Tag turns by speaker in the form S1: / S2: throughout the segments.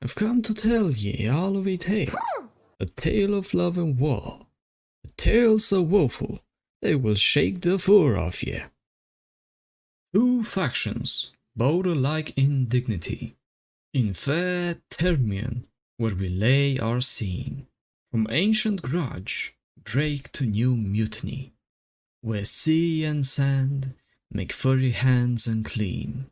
S1: I've come to tell ye all of a tale of love and war, a tale so woeful they will shake the fur off ye. Two factions, both alike in dignity, in fair Terrmian, where we lay our scene, from ancient grudge break to new mutiny, where sea and sand make furry hands unclean.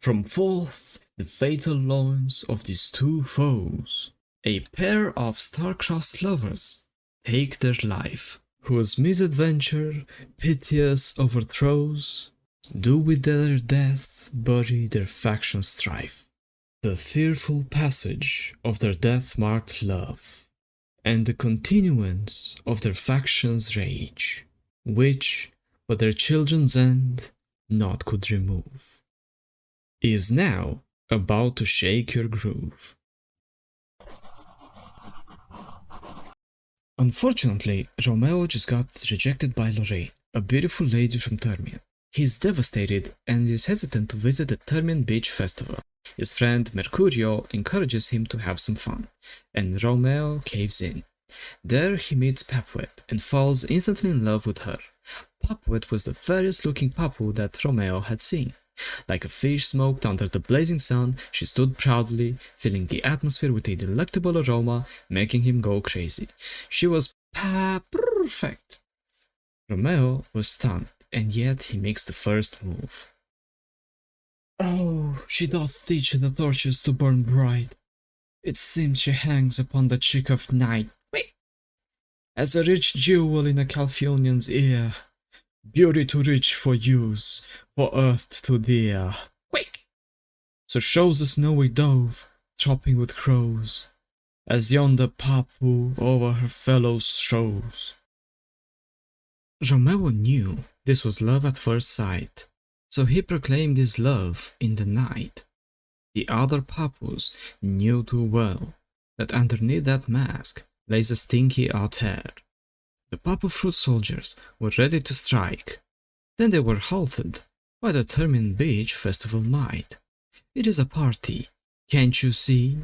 S1: From forth the fatal loins of these two foes, a pair of star-crossed lovers take their life, whose misadventure, piteous overthrows, do with their death bury their faction strife. The fearful passage of their death-marked love, and the continuance of their faction's rage, which but their children's end naught could remove, is now about to shake your groove. Unfortunately, Romeo just got rejected by Lorraine, a beautiful lady from Terrmian. He is devastated and is hesitant to visit the Terrmian Beach festival. His friend Mercurio encourages him to have some fun, and Romeo caves in. There he meets Papuet and falls instantly in love with her. Papuet was the fairest looking Papu that Romeo had seen. Like a fish smoked under the blazing sun, she stood proudly, filling the atmosphere with a delectable aroma, making him go crazy. She was perfect. Romeo was stunned, and yet he makes the first move. Oh, she doth teach the torches to burn bright. It seems she hangs upon the cheek of night, as a rich jewel in a Calphonian's ear. Beauty too rich for use, for earth too dear. Quick! So shows the snowy dove, tropping with crows, as yonder Papu over her fellows shows. Romeo knew this was love at first sight, so he proclaimed his love in the night. The other Papus knew too well that underneath that mask lays a stinky Otter. The Papu fruit soldiers were ready to strike. Then they were halted by the Terrmian Beach festival might. It is a party, can't you see?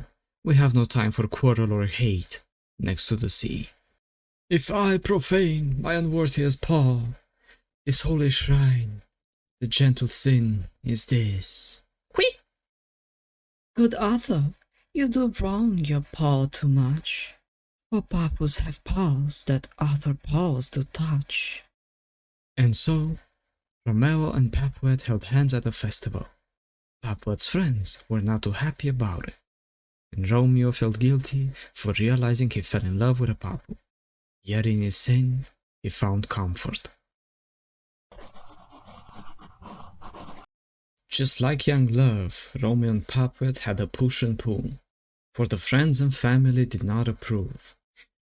S1: We have no time for quarrel or hate next to the sea. If I profane my unworthiest paw, this holy shrine, the gentle sin is this. Quick!
S2: Good Otter, you do wrong your paw too much. For Papus have paws that other paws do touch.
S1: And so, Romeo and Papuet held hands at the festival. Papuet's friends were not too happy about it, and Romeo felt guilty for realizing he fell in love with a Papu. Yet in his sin, he found comfort. Just like young love, Romeo and Papuet had a push and pull, for the friends and family did not approve.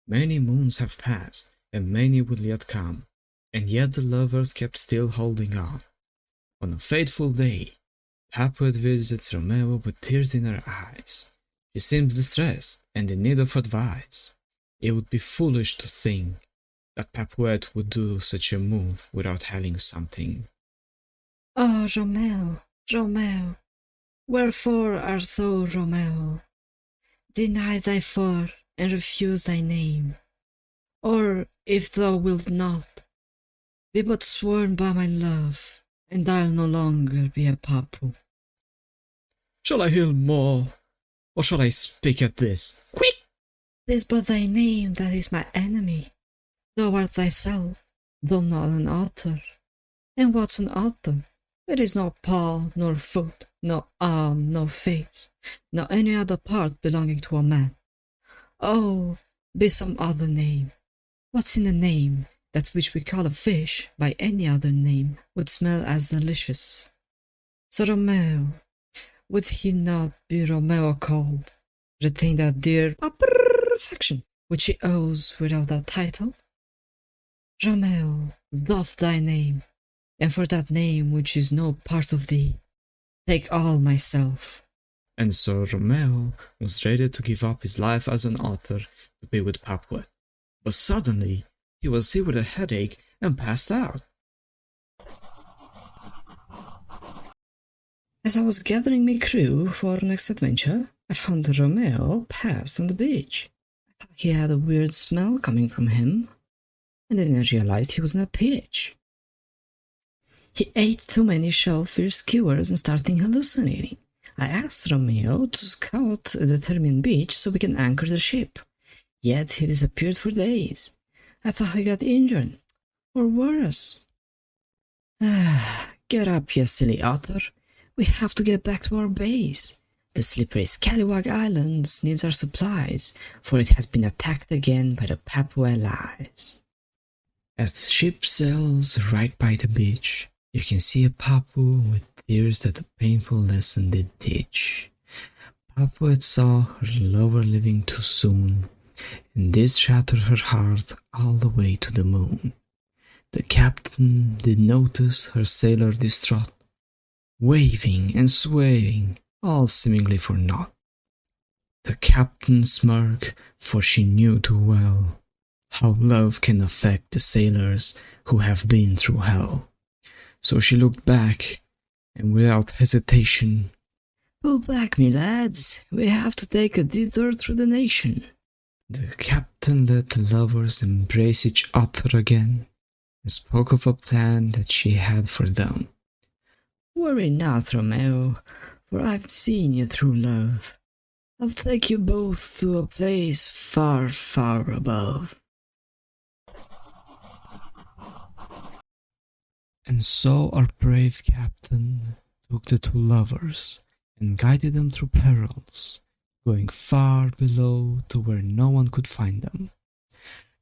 S1: Many moons have passed, and many will yet come, and yet the lovers kept still holding on. On a fateful day, Papuet visits Romeo with tears in her eyes. She seems distressed and in need of advice. It would be foolish to think that Papuet would do such a move without having something.
S2: Oh, Romeo, Romeo, wherefore art thou, Romeo? Deny thy fur and refuse thy name. Or, if thou wilt not, be but sworn by my love, and I'll no longer be a Papu.
S1: Shall I heal more, or shall I speak at this?
S2: Quick! 'Tis but thy name that is my enemy. Thou art thyself, though not an otter. And what's an otter? It is no paw, nor foot, no arm, no face, nor any other part belonging to a man. Oh, be some other name. What's in a name that which we call a fish by any other name would smell as delicious? So Romeo, would he not be Romeo called, retain that dear perfection which he owes without that title? Romeo, doff thy name, and for that name which is no part of thee, take all myself.
S1: And so Romeo was ready to give up his life as an otter to be with Papuet. But suddenly, he was hit with a headache and passed out.
S2: As I was gathering my crew for next adventure, I found Romeo passed on the beach. I thought he had a weird smell coming from him, and then I realized he was in a pitch. He ate too many shellfish skewers and started hallucinating. I asked Romeo to scout the Terrmian Beach so we can anchor the ship. Yet he disappeared for days. I thought he got injured. Or worse. Get up, you silly otter. We have to get back to our base. The slippery Scallywag Islands needs our supplies, for it has been attacked again by the Papu allies. As the ship sails right by the beach, you can see a Papu with tears that a painful lesson did teach. Papuet saw her lover leaving too soon, and this shattered her heart all the way to the moon. The captain did notice her sailor distraught, waving and swaying, all seemingly for naught. The captain smirked, for she knew too well how love can affect the sailors who have been through hell. So she looked back, and without hesitation, "Pull back, me lads, we have to take a detour through the nation." The captain let the lovers embrace each other again, and spoke of a plan that she had for them. "Worry not, Romeo, for I've seen you through love. I'll take you both to a place far, far above." And so our brave captain took the two lovers and guided them through perils, going far below to where no one could find them.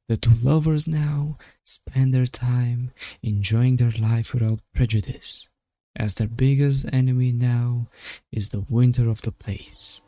S2: The two lovers now spend their time enjoying their life without prejudice, as their biggest enemy now is the winter of the place.